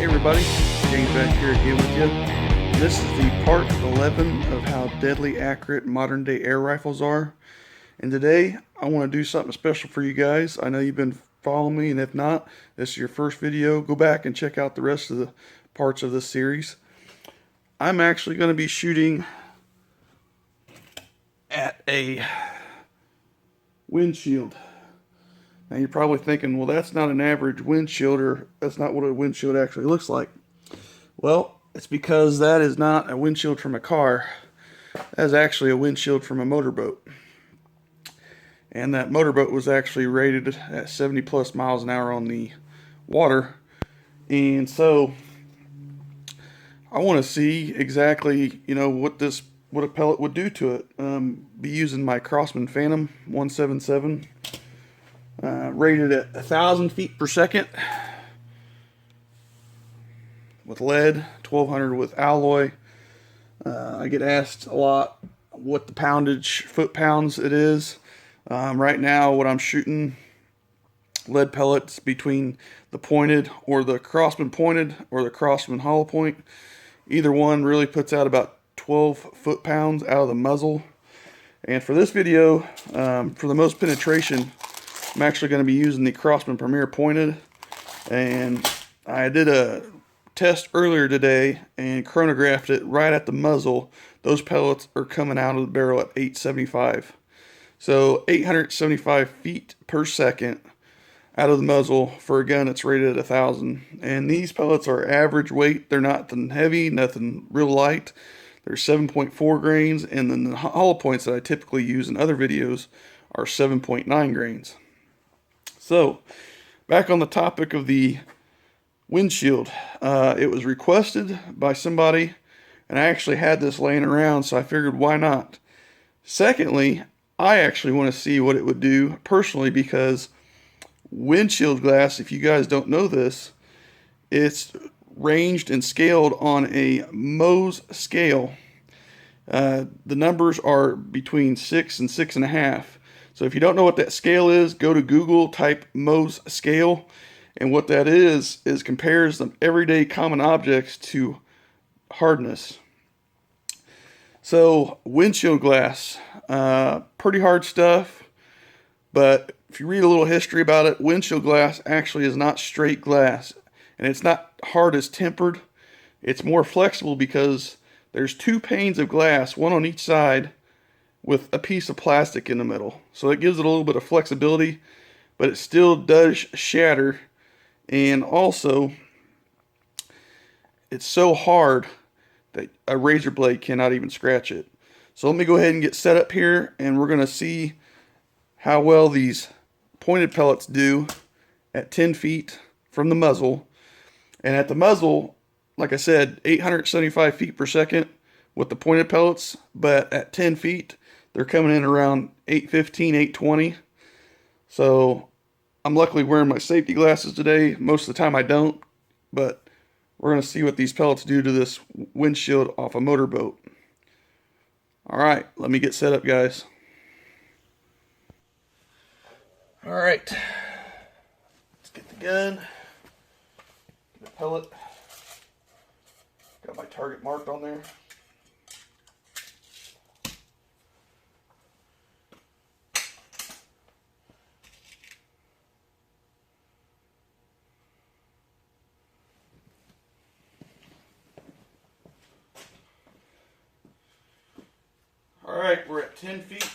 Hey everybody, James back here again with you. This is the part 11 of how deadly accurate modern day air rifles are. And today I want to do something special for you guys. I know you've been following me, and if not, this is your first video. Go back and check out the rest of the parts of this series. I'm actually going to be shooting at a windshield. Now you're probably thinking, well, that's not an average windshield, or that's not what a windshield actually looks like. Well, it's because that is not a windshield from a car. That is actually a windshield from a motorboat. And that motorboat was actually rated at 70 plus miles an hour on the water. And so I want to see exactly, what a pellet would do to it. Be using my Crosman Phantom 177. Rated at 1,000 feet per second with lead, 1,200 with alloy. I get asked a lot what the poundage, foot pounds it is. Right now, what I'm shooting, lead pellets between the pointed or the Crosman pointed or the Crosman hollow point. Either one really puts out about 12 foot-pounds out of the muzzle. And for this video, for the most penetration, I'm actually going to be using the Crosman Premier pointed. And I did a test earlier today and chronographed it right at the muzzle. Those pellets are coming out of the barrel at 875. So 875 feet per second out of the muzzle for a gun that's rated at 1,000. And these pellets are average weight. They're nothing heavy, nothing real light. They're 7.4 grains, and then the hollow points that I typically use in other videos are 7.9 grains. So, back on the topic of the windshield, it was requested by somebody, and I actually had this laying around, so I figured why not. Secondly, I actually want to see what it would do personally, because windshield glass, if you guys don't know this, it's ranged and scaled on a Mohs scale. The numbers are between 6 and 6.5. So if you don't know what that scale is, go to Google, type Mohs scale, and what that is compares the everyday common objects to hardness. So windshield glass, pretty hard stuff, but if you read a little history about it, windshield glass actually is not straight glass, and it's not hard as tempered. It's more flexible because there's two panes of glass, one on each side, with a piece of plastic in the middle. So it gives it a little bit of flexibility, but it still does shatter. And also, it's so hard that a razor blade cannot even scratch it. So let me go ahead and get set up here, and we're going to see how well these pointed pellets do at 10 feet from the muzzle. And at the muzzle, like I said, 875 feet per second with the pointed pellets, but at 10 feet, they're coming in around 815, 820. So I'm luckily wearing my safety glasses today. Most of the time I don't, but we're going to see what these pellets do to this windshield off a motorboat. All right, let me get set up, guys. All right, let's get the gun, get the pellet. Got my target marked on there. Alright, we're at 10 feet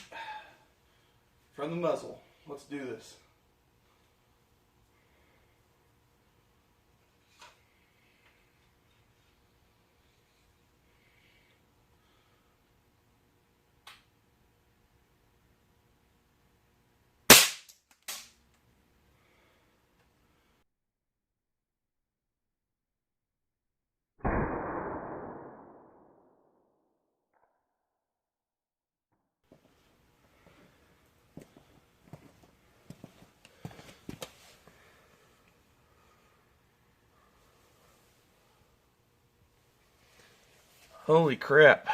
from the muzzle. Let's do this. Holy crap.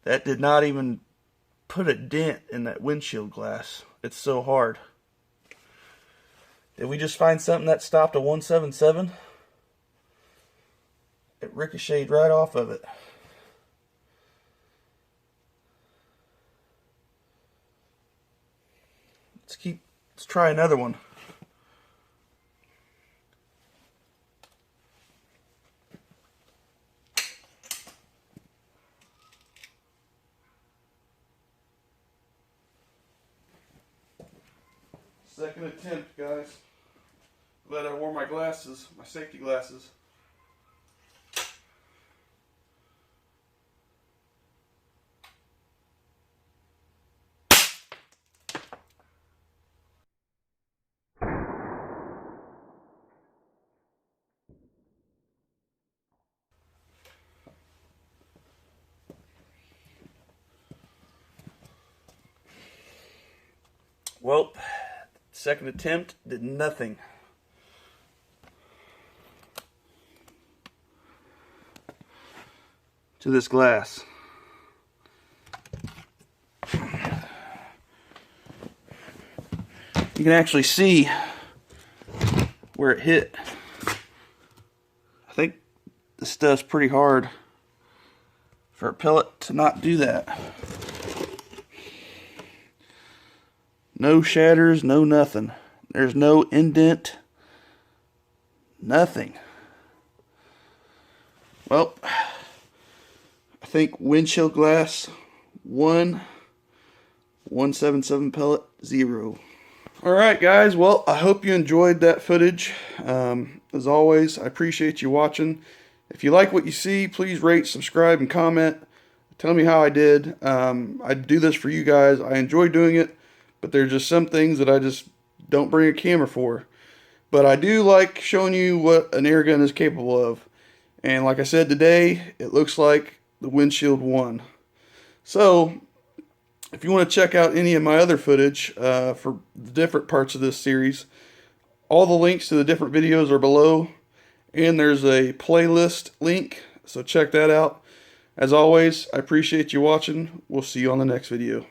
That did not even put a dent in that windshield glass. It's so hard. Did we just find something that stopped a 177? It ricocheted right off of it. Let's try another one. Second attempt, guys. Glad I wore my glasses, my safety glasses. Well, second attempt did nothing. To this glass. You can actually see where it hit. I think this stuff's pretty hard for a pellet to not do that. No shatters, no nothing. There's no indent, nothing. Well, I think windshield glass 1, 177 pellet 0. Alright guys, well, I hope you enjoyed that footage. As always, I appreciate you watching. If you like what you see, please rate, subscribe, and comment. Tell me how I did. I do this for you guys. I enjoy doing it, but there's just some things that I just don't bring a camera for. But I do like showing you what an air gun is capable of. And like I said today, it looks like the windshield won. So, if you want to check out any of my other footage for the different parts of this series, all the links to the different videos are below. And there's a playlist link, so check that out. As always, I appreciate you watching. We'll see you on the next video.